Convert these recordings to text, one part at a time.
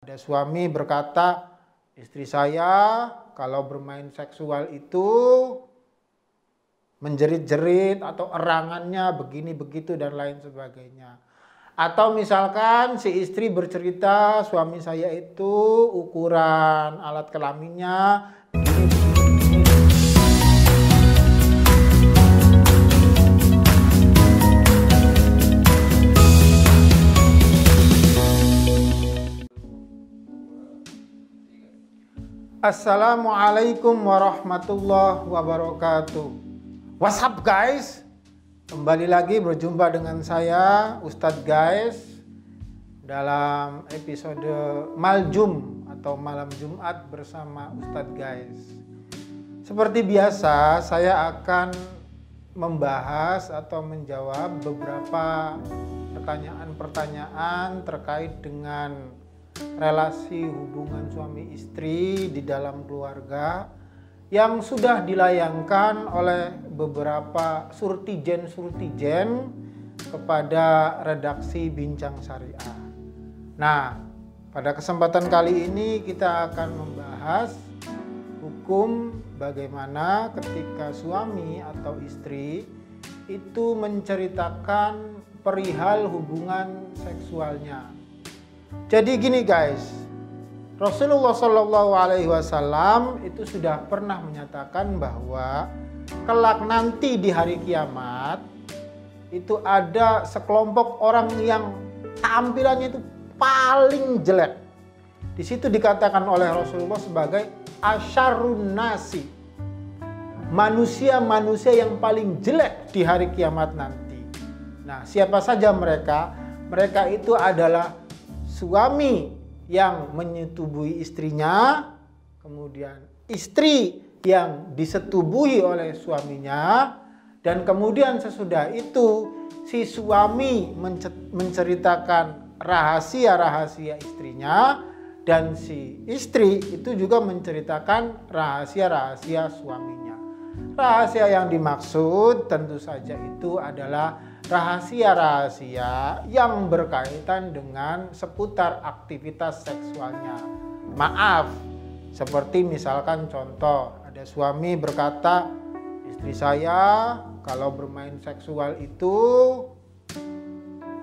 Ada suami berkata, istri saya kalau bermain seksual itu menjerit-jerit atau erangannya begini begitu dan lain sebagainya. Atau misalkan si istri bercerita, suami saya itu ukuran alat kelaminnya begini begini. Assalamualaikum warahmatullahi wabarakatuh. What's up guys? Kembali lagi berjumpa dengan saya Ustadz Guys dalam episode Maljum atau Malam Jumat bersama Ustadz Guys. Seperti biasa saya akan membahas atau menjawab beberapa pertanyaan-pertanyaan terkait dengan relasi hubungan suami istri di dalam keluarga yang sudah dilayangkan oleh beberapa surtijen kepada redaksi Bincang Syariah. Nah, pada kesempatan kali ini kita akan membahas hukum bagaimana ketika suami atau istri itu menceritakan perihal hubungan seksualnya. Jadi gini guys, Rasulullah SAW itu sudah pernah menyatakan bahwa kelak nanti di hari kiamat itu ada sekelompok orang yang tampilannya itu paling jelek. Di situ dikatakan oleh Rasulullah sebagai asyarrun nasi, manusia-manusia yang paling jelek di hari kiamat nanti. Nah, siapa saja mereka? Mereka itu adalah suami yang menyetubuhi istrinya, kemudian istri yang disetubuhi oleh suaminya, dan kemudian sesudah itu si suami menceritakan rahasia-rahasia istrinya, dan si istri itu juga menceritakan rahasia-rahasia suaminya. Rahasia yang dimaksud tentu saja itu adalah rahasia-rahasia yang berkaitan dengan seputar aktivitas seksualnya. Maaf, seperti misalkan contoh, ada suami berkata, istri saya kalau bermain seksual itu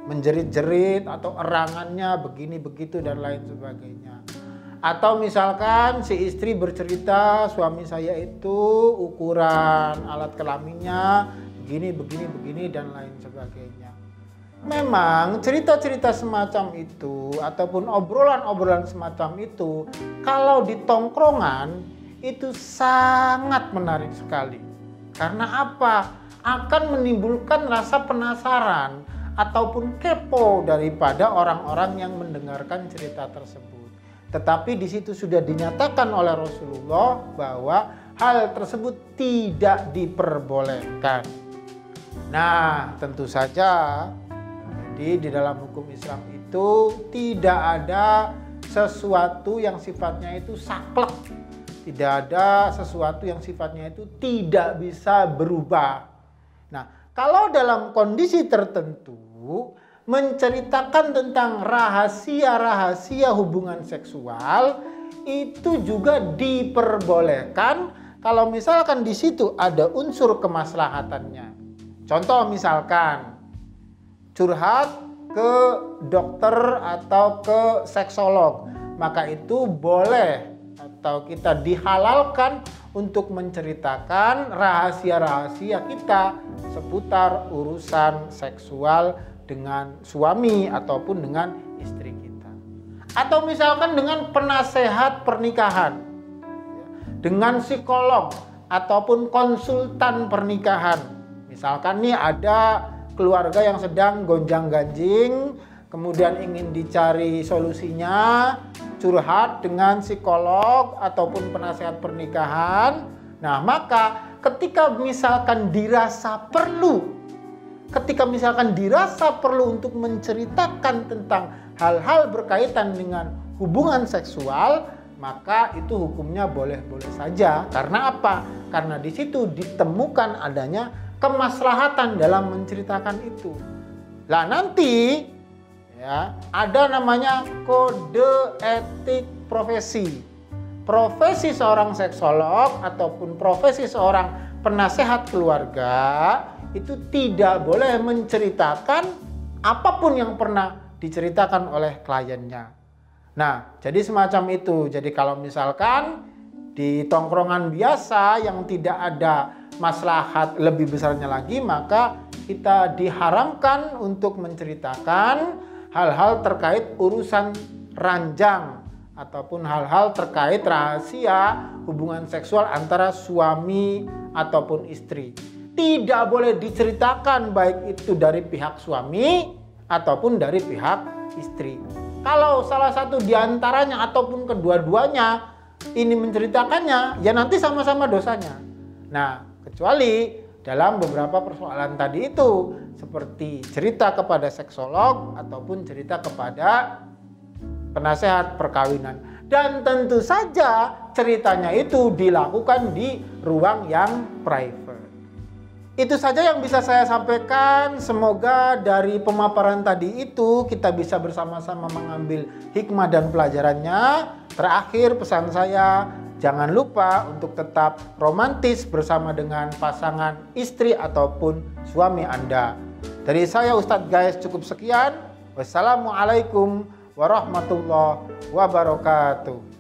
menjerit-jerit atau erangannya begini begitu dan lain sebagainya. Atau misalkan si istri bercerita, suami saya itu ukuran alat kelaminnya begini dan lain sebagainya. Memang cerita-cerita semacam itu ataupun obrolan-obrolan semacam itu kalau di tongkrongan itu sangat menarik sekali. Karena apa? Akan menimbulkan rasa penasaran ataupun kepo daripada orang-orang yang mendengarkan cerita tersebut. Tetapi di situ sudah dinyatakan oleh Rasulullah bahwa hal tersebut tidak diperbolehkan. Nah, tentu saja jadi di dalam hukum Islam itu tidak ada sesuatu yang sifatnya itu saklek. Tidak ada sesuatu yang sifatnya itu tidak bisa berubah. Nah, kalau dalam kondisi tertentu menceritakan tentang rahasia-rahasia hubungan seksual itu juga diperbolehkan kalau misalkan di situ ada unsur kemaslahatannya. Contoh misalkan curhat ke dokter atau ke seksolog, maka itu boleh atau kita dihalalkan untuk menceritakan rahasia-rahasia kita seputar urusan seksual dengan suami ataupun dengan istri kita. Atau misalkan dengan penasehat pernikahan, dengan psikolog ataupun konsultan pernikahan. Misalkan nih ada keluarga yang sedang gonjang-ganjing, kemudian ingin dicari solusinya, curhat dengan psikolog ataupun penasehat pernikahan. Nah, maka ketika misalkan dirasa perlu untuk menceritakan tentang hal-hal berkaitan dengan hubungan seksual, maka itu hukumnya boleh-boleh saja. Karena apa? Karena di situ ditemukan adanya kemaslahatan dalam menceritakan itu. Lah nanti Ya, ada namanya kode etik profesi. Profesi seorang seksolog ataupun profesi seorang penasehat keluarga itu tidak boleh menceritakan apapun yang pernah diceritakan oleh kliennya. Nah, jadi semacam itu. Jadi kalau misalkan di tongkrongan biasa yang tidak ada maslahat lebih besarnya lagi, maka kita diharamkan untuk menceritakan hal-hal terkait urusan ranjang ataupun hal-hal terkait rahasia hubungan seksual antara suami ataupun istri. Tidak boleh diceritakan baik itu dari pihak suami ataupun dari pihak istri. Kalau salah satu diantaranya ataupun kedua-duanya ini menceritakannya, ya nanti sama-sama dosanya. Nah, kecuali dalam beberapa persoalan tadi itu, seperti cerita kepada seksolog ataupun cerita kepada penasehat perkawinan. Dan tentu saja ceritanya itu dilakukan di ruang yang private. Itu saja yang bisa saya sampaikan. Semoga dari pemaparan tadi itu kita bisa bersama-sama mengambil hikmah dan pelajarannya. Terakhir pesan saya, jangan lupa untuk tetap romantis bersama dengan pasangan istri ataupun suami Anda. Dari saya Ustadz Gayes cukup sekian. Wassalamualaikum warahmatullahi wabarakatuh.